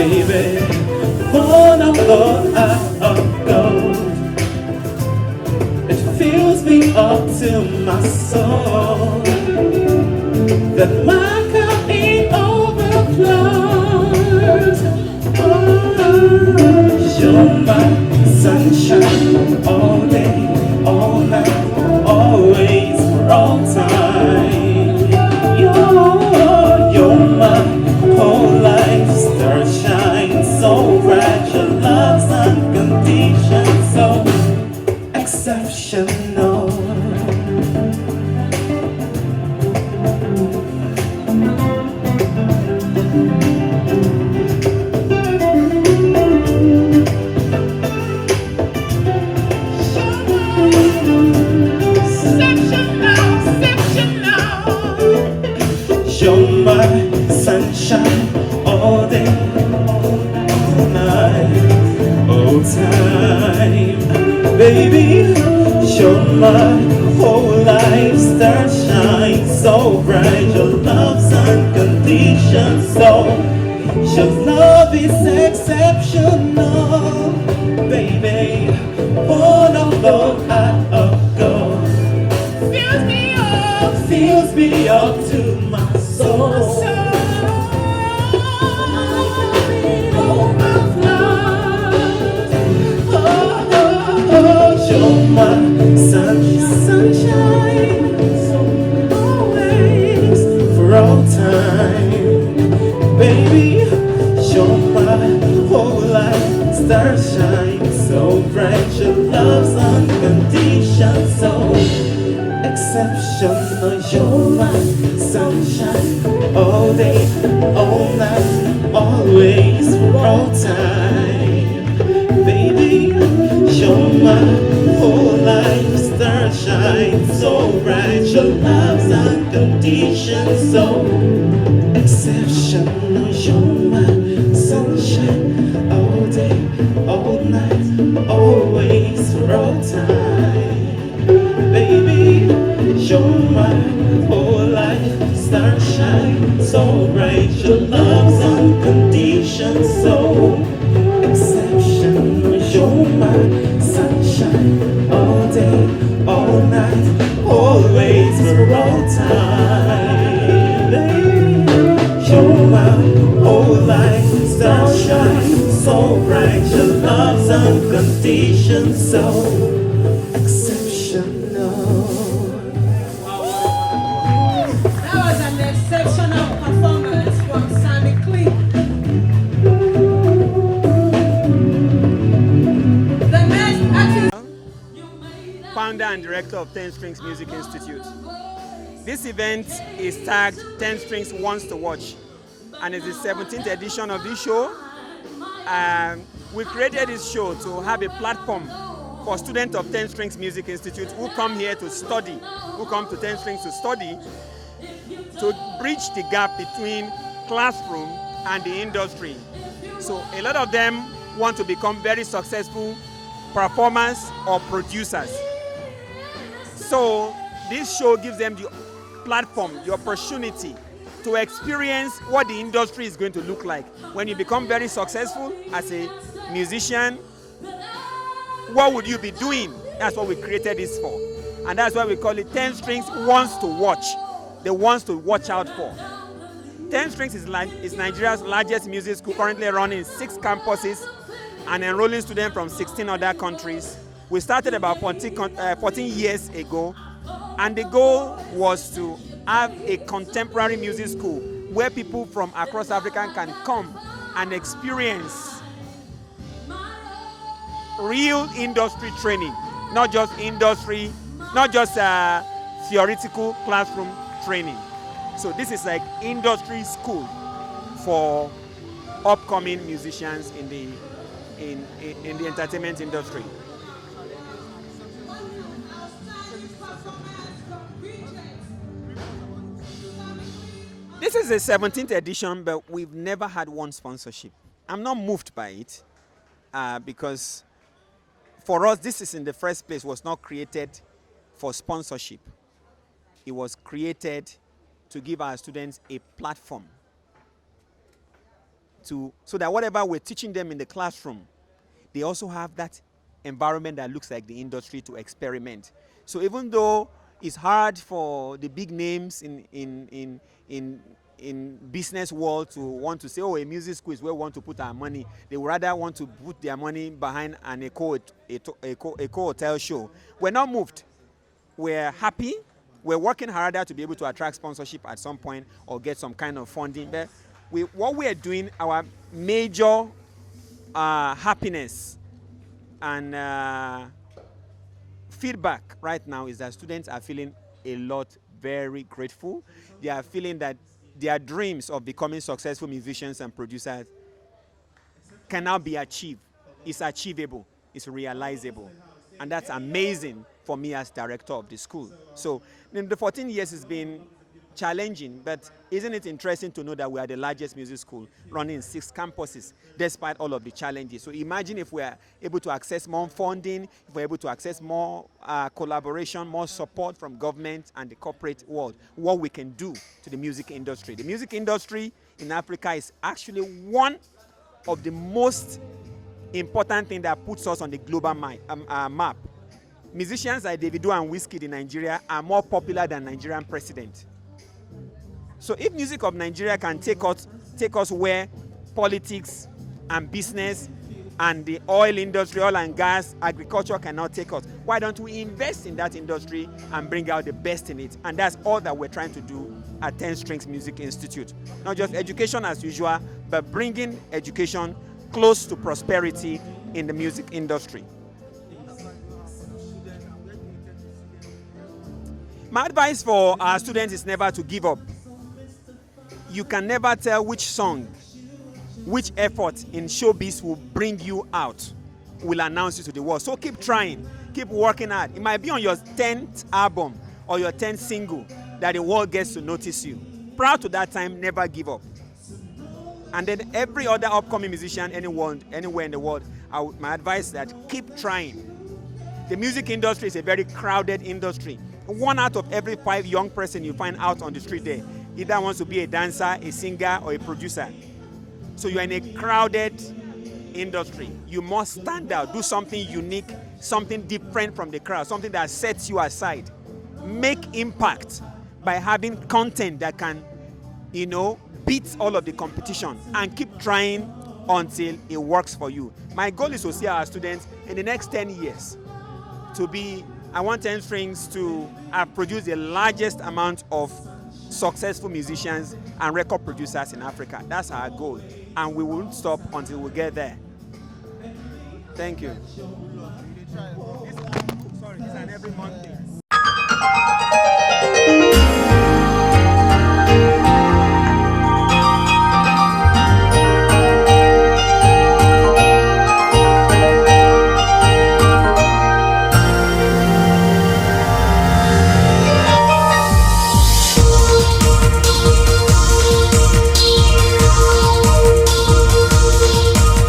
baby, born of gold, of gold. It fills me up to my soul that my cup ain't overflowed. Oh, you're my sunshine all day, all night, always, for all time. You're my whole life, star shine so bright. Your love's unconditional, so exceptional. You're my sunshine all day, all night, all time. Baby, you're my whole life, star shine so bright. Your love's unconditional, so your love is exceptional. Baby, born of love, out of gold, fills me up to my soul. You're my sunshine, always, for all time. Baby, you're my whole life, star shine so bright. Your love's unconditional, so exceptional. You're my sunshine all day, all night, always, for all time. Baby, you're my whole life, star shine so bright. Your love's unconditional, so exceptional. You're my sunshine all day, all night, always, for all time. Baby, you're my whole life, star shine so bright. Your love's unconditional, so exceptional. You're my sunshine all day, all night, always, for all time. Baby, you're my whole life, star shine so bright. Your love's unconditional, so exceptional. That was an exceptional performance from Sammy Clee. The next artist, founder and director of Tenstrings Music Institute. This event is tagged Tenstrings Ones2Watch, and it's the 17th edition of this show. We created this show to have a platform for students of Tenstrings Music Institute who come here to study, who come to Tenstrings to study, to bridge the gap between classroom and the industry. So a lot of them want to become very successful performers or producers. So this show gives them the platform, the opportunity to experience what the industry is going to look like. When you become very successful as a musician, what would you be doing? That's what we created this for. And that's why we call it Tenstrings Ones2Watch. The ones to watch out for. Tenstrings is Nigeria's largest music school, currently running in 6 campuses and enrolling students from 16 other countries. We started about 14 years ago, and the goal was to have a contemporary music school where people from across Africa can come and experience real industry training, not just theoretical classroom training. So this is like industry school for upcoming musicians in the entertainment industry. This is the 17th edition, but we've never had one sponsorship. I'm not moved by it because for us, this is in the first place was not created for sponsorship. It was created to give our students a platform so that whatever we're teaching them in the classroom, they also have that environment that looks like the industry to experiment. So even though it's hard for the big names in business world to want to say, oh, a music school is where we want to put our money, they would rather want to put their money behind an eco hotel show. We're not moved. We're happy. We're working harder to be able to attract sponsorship at some point or get some kind of funding. But what we are doing, our major happiness and feedback right now is that students are feeling a lot very grateful. They are feeling that their dreams of becoming successful musicians and producers can now be achieved. It's achievable. It's realizable. And that's amazing for me as director of the school. So in the 14 years it's been challenging, but isn't it interesting to know that we are the largest music school running in 6 campuses despite all of the challenges. So imagine if we are able to access more funding, if we're able to access more collaboration, more support from government and the corporate world, what we can do to the music industry. The music industry in Africa is actually one of the most important things that puts us on the global map. Musicians like Davido and Wizkid in Nigeria are more popular than Nigerian president. So if music of Nigeria can take us where politics and business and the oil industry, oil and gas, agriculture cannot take us, why don't we invest in that industry and bring out the best in it? And that's all that we're trying to do at Tenstrings Music Institute. Not just education as usual, but bringing education close to prosperity in the music industry. My advice for our students is never to give up. You can never tell which song, which effort in showbiz will bring you out, will announce you to the world. So keep trying, keep working hard. It might be on your 10th album or your 10th single that the world gets to notice you. Proud to that time, never give up. And then every other upcoming musician anywhere in the world, my advice is that keep trying. The music industry is a very crowded industry. 1 out of every 5 young person you find out on the street there either wants to be a dancer, a singer, or a producer. So you're in a crowded industry. You must stand out, do something unique, something different from the crowd, something that sets you aside. Make impact by having content that can, beat all of the competition, and keep trying until it works for you. My goal is to see our students in the next 10 years I want Tenstrings to have produced the largest amount of successful musicians and record producers in Africa. That's our goal, and we won't stop until we get there. Thank you. Sorry, it's an every month thing.